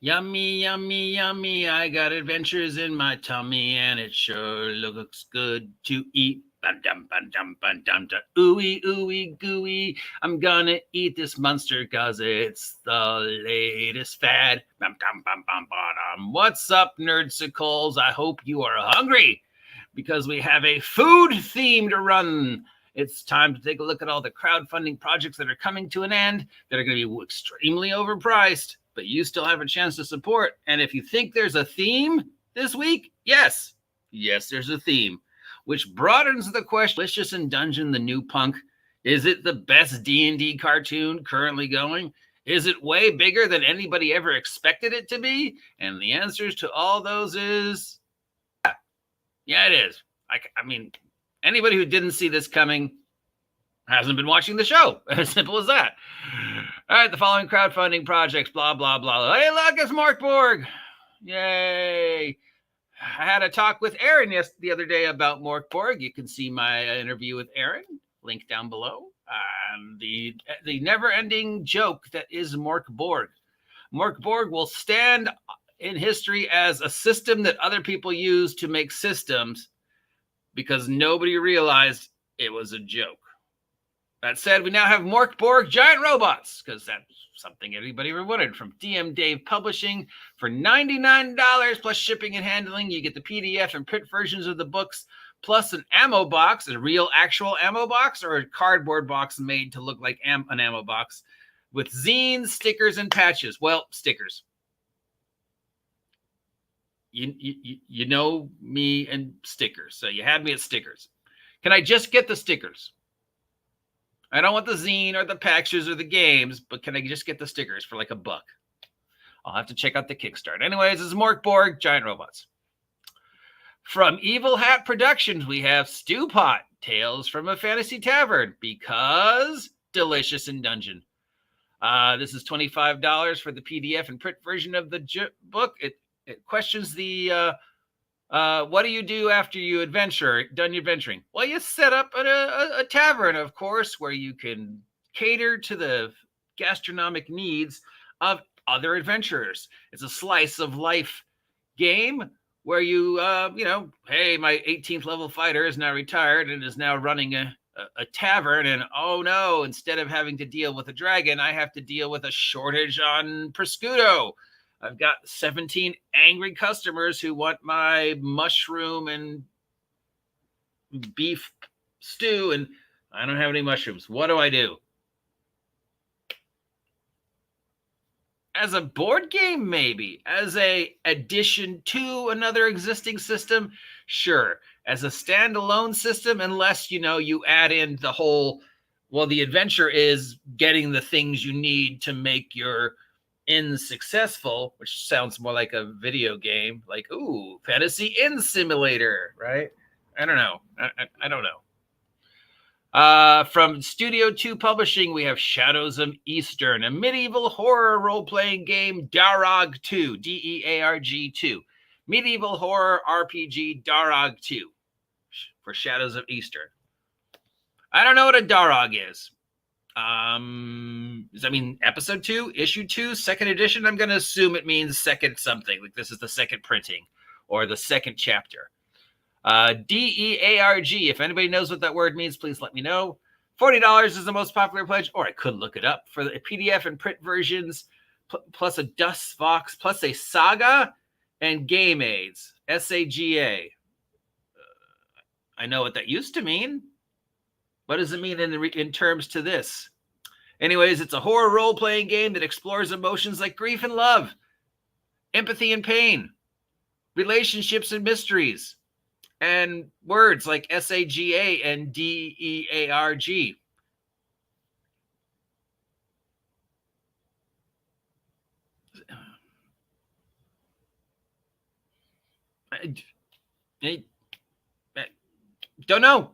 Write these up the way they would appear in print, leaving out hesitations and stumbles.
Yummy, yummy, yummy. I got adventures in my tummy, and it sure looks good to eat. Ba-dum, ba-dum, ba-dum, da. Ooey, ooey, gooey. I'm gonna eat this monster because it's the latest fad. Bum, dum, bum, bum, ba-dum. What's up, nerdsicles? I hope you are hungry because we have a food theme to run. It's time to take a look at all the crowdfunding projects that are coming to an end that are going to be extremely overpriced, but you still have a chance to support. And if you think there's a theme this week, yes, there's a theme, which broadens the question. Delicious in Dungeon, the new punk. Is it the best D&D cartoon currently going? Is it way bigger than anybody ever expected it to be? And the answers to all those is, yeah, it is. I mean, anybody who didn't see this coming hasn't been watching the show. As simple as that. All right, the following crowdfunding projects, blah, blah, blah. Hey, look, it's Mark Borg. Yay. I had a talk with Aaron the other day about Mark Borg. You can see my interview with Aaron, link down below. The never-ending joke that is Mark Borg. Mark Borg will stand in history as a system that other people use to make systems because nobody realized it was a joke. That said, we now have Mark Borg giant robots, because that's something everybody ever wanted, from DM Dave Publishing for $99 plus shipping and handling. You get the PDF and print versions of the books, plus an ammo box, a real actual ammo box, or a cardboard box made to look like an ammo box, with zines, stickers, and patches. Well, stickers. You know me and stickers, so you had me at stickers. Can I just get the stickers? I don't want the zine or the patches or the games, but can I just get the stickers for like $1? I'll have to check out the Kickstart. Anyways, this is Mark Borg, Giant Robots. From Evil Hat Productions, we have Stew Pot, Tales from a Fantasy Tavern, because delicious in Dungeon. This is $25 for the PDF and print version of the book. It questions the what do you do after you done your adventuring? Well, you set up a tavern, of course, where you can cater to the gastronomic needs of other adventurers. It's a slice of life game where you, hey, my 18th level fighter is now retired and is now running a tavern. And oh no, instead of having to deal with a dragon, I have to deal with a shortage on prosciutto. I've got 17 angry customers who want my mushroom and beef stew, and I don't have any mushrooms. What do I do? As a board game, maybe. As a addition to another existing system, sure. As a standalone system, unless, you add in the whole, well, the adventure is getting the things you need to make your Inn successful, which sounds more like a video game, like, ooh, Fantasy Inn Simulator, right? I don't know. I don't know. From Studio 2 Publishing, we have Shadows of Eastern, a medieval horror role-playing game, Darog 2, Dearg 2. Medieval horror RPG, Darog 2, for Shadows of Eastern. I don't know what a Darog is. Does that mean episode 2, issue 2, second edition? I'm going to assume it means second something, like this is the second printing or the second chapter. DEARG, if anybody knows what that word means, please let me know. $40 is the most popular pledge, or I could look it up, for the PDF and print versions, plus a Dust Fox, plus a Saga and Game Aids, SAGA. I know what that used to mean. What does it mean in terms to this? Anyways, it's a horror role-playing game that explores emotions like grief and love, empathy and pain, relationships and mysteries, and words like SAGA and DEARG. I don't know.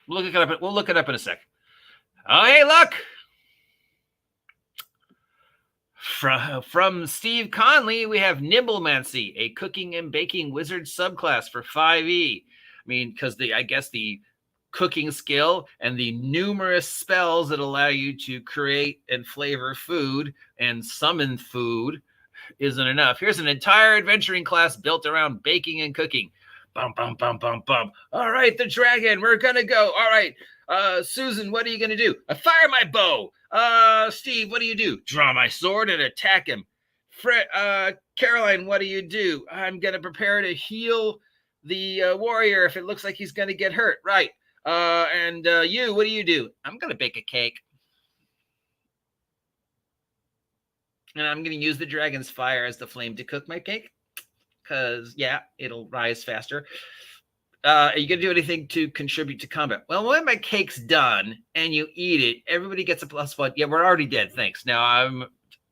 We'll look it up in a sec. Oh, hey, look! From Steve Conley, we have Nimblemancy, a cooking and baking wizard subclass for 5e. I mean, because I guess the cooking skill and the numerous spells that allow you to create and flavor food and summon food isn't enough. Here's an entire adventuring class built around baking and cooking. Bum, bum, bum, bum, bum. All right, the dragon, we're going to go. All right, Susan, what are you going to do? I fire my bow. Steve, what do you do? Draw my sword and attack him. Caroline, what do you do? I'm going to prepare to heal the warrior if it looks like he's going to get hurt. Right. And you, what do you do? I'm going to bake a cake. And I'm going to use the dragon's fire as the flame to cook my cake. Because, yeah, it'll rise faster. Are you going to do anything to contribute to combat? Well, when my cake's done and you eat it, everybody gets a +1. Yeah, we're already dead. Thanks. Now, I'm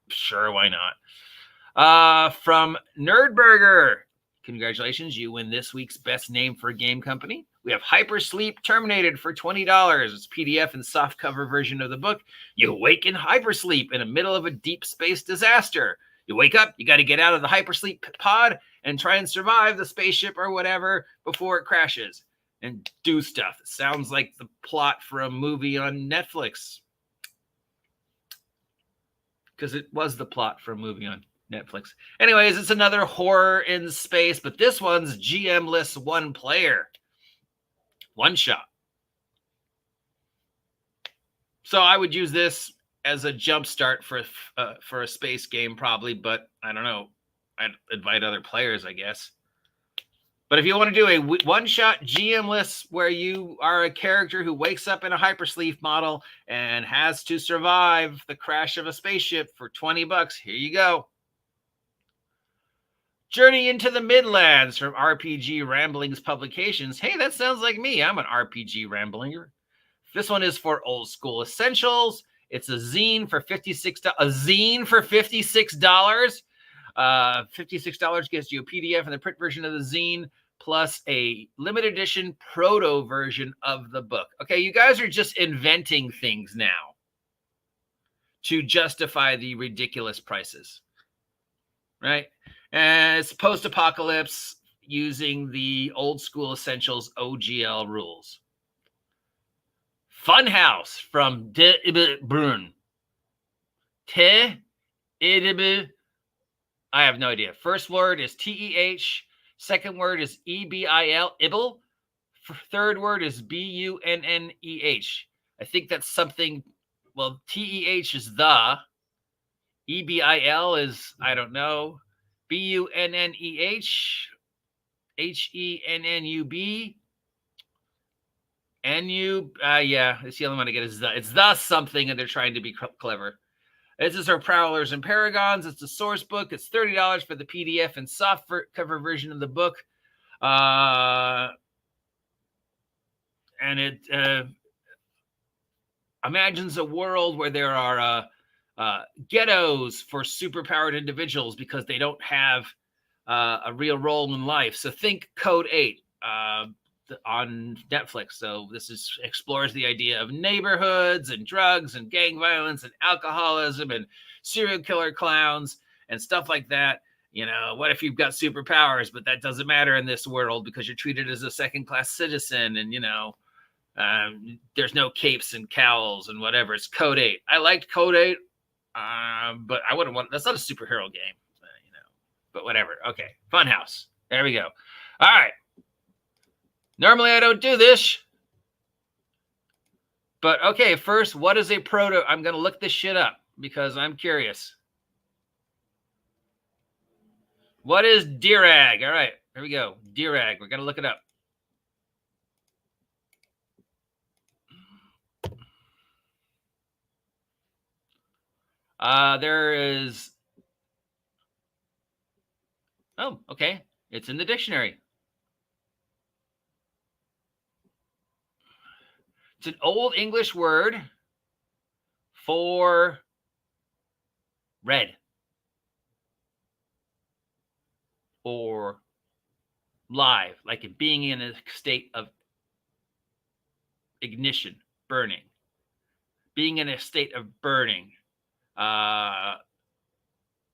sure, why not? From Nerdburger. Congratulations, you win this week's best name for a game company. We have Hypersleep Terminated for $20. It's PDF and softcover version of the book. You awake in hypersleep in the middle of a deep space disaster. You wake up, you got to get out of the hypersleep pod and try and survive the spaceship or whatever before it crashes and do stuff. It sounds like the plot for a movie on Netflix. Because it was the plot for a movie on Netflix. Anyways, it's another horror in space, but this one's GM-less one player. One shot. So I would use this as a jump start for a space game probably, but I don't know. I'd invite other players, I guess. But if you want to do a one-shot GM-less where you are a character who wakes up in a hypersleep model and has to survive the crash of a spaceship for $20, here you go. Journey into the Midlands from RPG Ramblings Publications. Hey, that sounds like me. I'm an RPG Ramblinger. This one is for Old School Essentials. It's a zine for $56. A zine for $56. $56 gets you a PDF and the print version of the zine, plus a limited edition proto version of the book. Okay, you guys are just inventing things now to justify the ridiculous prices, right? And it's post-apocalypse using the Old School Essentials OGL rules. Funhouse from De Brun. Te Idibe. I have no idea. First word is TEH. Second word is EBIL. Ibble. Third word is BUNNEH. I think that's something. Well, TEH is the. EBIL is, I don't know. BUNNEH. HENNUB. Yeah, it's the only one I get is the. It's the something, and they're trying to be clever. This is our Prowlers and Paragons. It's a source book. It's $30 for the PDF and soft cover version of the book. And it imagines a world where there are ghettos for superpowered individuals because they don't have a real role in life. So think Code 8 on Netflix. So this explores the idea of neighborhoods and drugs and gang violence and alcoholism and serial killer clowns and stuff like that. You know, what if you've got superpowers, but that doesn't matter in this world because you're treated as a second-class citizen and, you know, there's no capes and cowls and whatever. It's Code 8. I liked Code 8, but I wouldn't want, that's not a superhero game, you know, but whatever. Okay, Funhouse. There we go. All right. Normally I don't do this, but okay, first, what is a proto? I'm going to look this shit up because I'm curious. What is Dirag? All right, here we go. Dirag, we're going to look it up. There is, oh, okay, it's in the dictionary. It's an Old English word for red or live, like it being in a state of ignition, burning, being in a state of burning.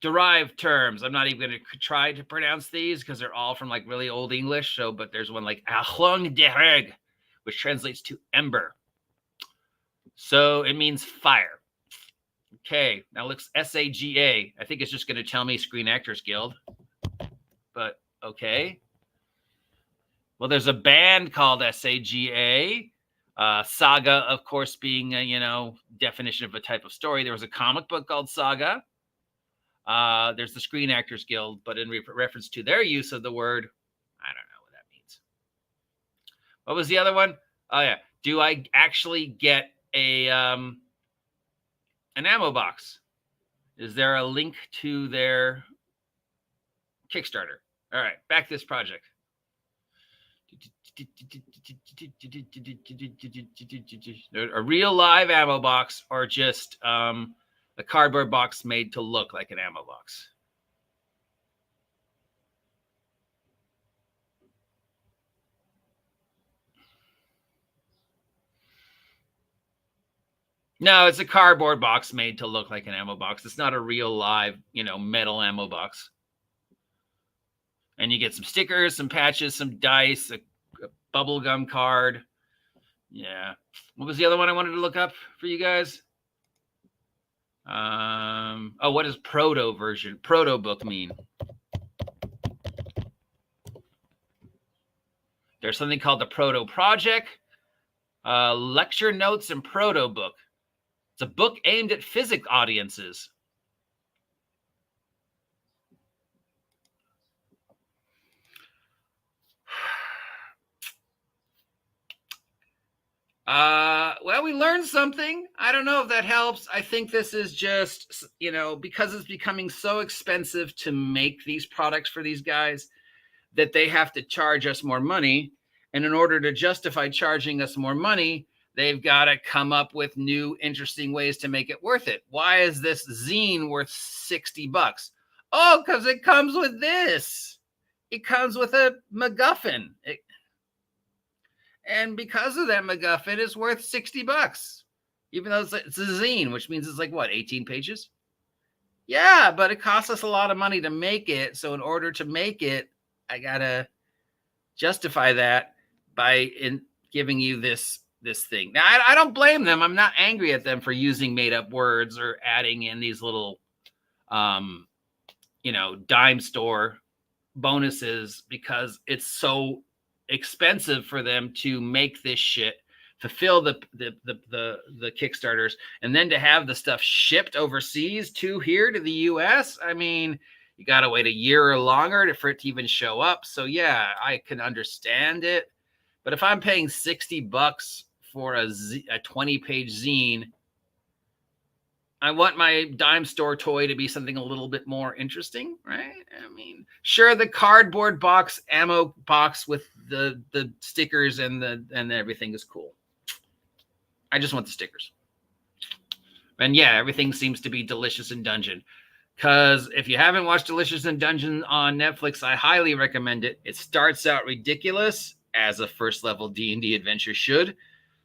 Derived terms. I'm not even going to try to pronounce these because they're all from like really Old English. So, but there's one like Achlong Dereg, which translates to ember. So it means fire. Okay, now looks SAGA. I think it's just going to tell me Screen Actors Guild. But okay. Well, there's a band called SAGA. Saga, of course, being a, definition of a type of story. There was a comic book called Saga. There's the Screen Actors Guild, but in reference to their use of the word, I don't know what that means. What was the other one? Oh, yeah. Do I actually get an ammo box? Is there a link to their Kickstarter? All right, back to this project. A real live ammo box or just a cardboard box made to look like an ammo box? No, it's a cardboard box made to look like an ammo box. It's not a real live, metal ammo box. And you get some stickers, some patches, some dice, a bubblegum card. Yeah. What was the other one I wanted to look up for you guys? What does proto book mean? There's something called the Proto Project, lecture notes and proto book. It's a book aimed at physics audiences. Well, we learned something. I don't know if that helps. I think this is just, because it's becoming so expensive to make these products for these guys that they have to charge us more money. And in order to justify charging us more money, they've got to come up with new, interesting ways to make it worth it. Why is this zine worth $60? Oh, because it comes with this. It comes with a MacGuffin. And because of that MacGuffin, it's worth $60, even though it's a zine, which means it's like, what, 18 pages? Yeah, but it costs us a lot of money to make it. So in order to make it, I got to justify that by giving you this thing. Now, I don't blame them. I'm not angry at them for using made up words or adding in these little, dime store bonuses, because it's so expensive for them to make this shit, fulfill the Kickstarters, and then to have the stuff shipped overseas to here to the US. I mean, you got to wait a year or longer for it to even show up. So yeah, I can understand it. But if I'm paying $60 for a 20-page zine, I want my dime store toy to be something a little bit more interesting, right? I mean, sure, the cardboard box, ammo box with the stickers and everything is cool. I just want the stickers. And yeah, everything seems to be Delicious in Dungeon. Because if you haven't watched Delicious in Dungeon on Netflix, I highly recommend it. It starts out ridiculous, as a first-level D&D adventure should.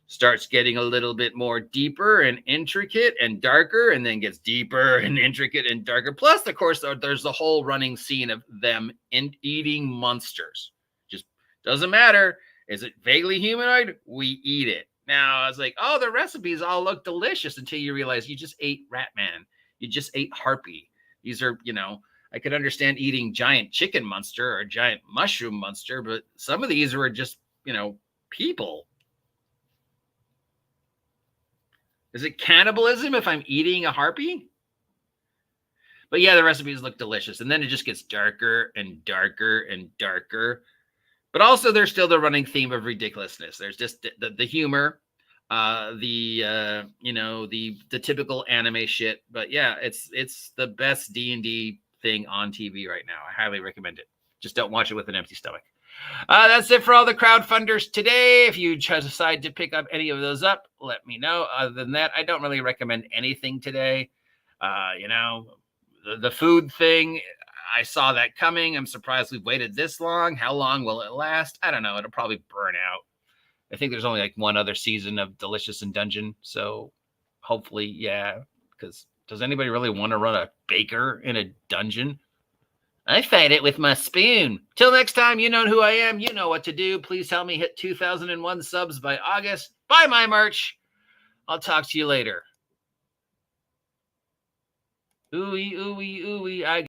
Starts getting a little bit more deeper and intricate and darker, and then gets deeper and intricate and darker. Plus, of course, there's the whole running scene of them eating monsters. Just doesn't matter. Is it vaguely humanoid? We eat it. Now, I was like, oh, the recipes all look delicious, until you realize you just ate Ratman. You just ate Harpy. These are, I could understand eating giant chicken monster or giant mushroom monster, but some of these were just, people. Is it cannibalism if I'm eating a harpy? But yeah, the recipes look delicious. And then it just gets darker and darker and darker. But also there's still the running theme of ridiculousness. There's just the humor, the typical anime shit. But yeah, it's the best D&D thing on TV right now. I highly recommend it. Just don't watch it with an empty stomach. That's it for all the crowdfunders today. If you decide to pick up any of those up, let me know. Other than that, I don't really recommend anything today. The food thing, I saw that coming. I'm surprised we've waited this long. How long will it last? I don't know. It'll probably burn out. I think there's only like one other season of Delicious in Dungeon. So hopefully, yeah. Because does anybody really want to run a baker in a dungeon? I fight it with my spoon. Till next time, you know who I am. You know what to do. Please help me hit 2001 subs by August. Buy my merch. I'll talk to you later. Ooey, ooey, ooey. I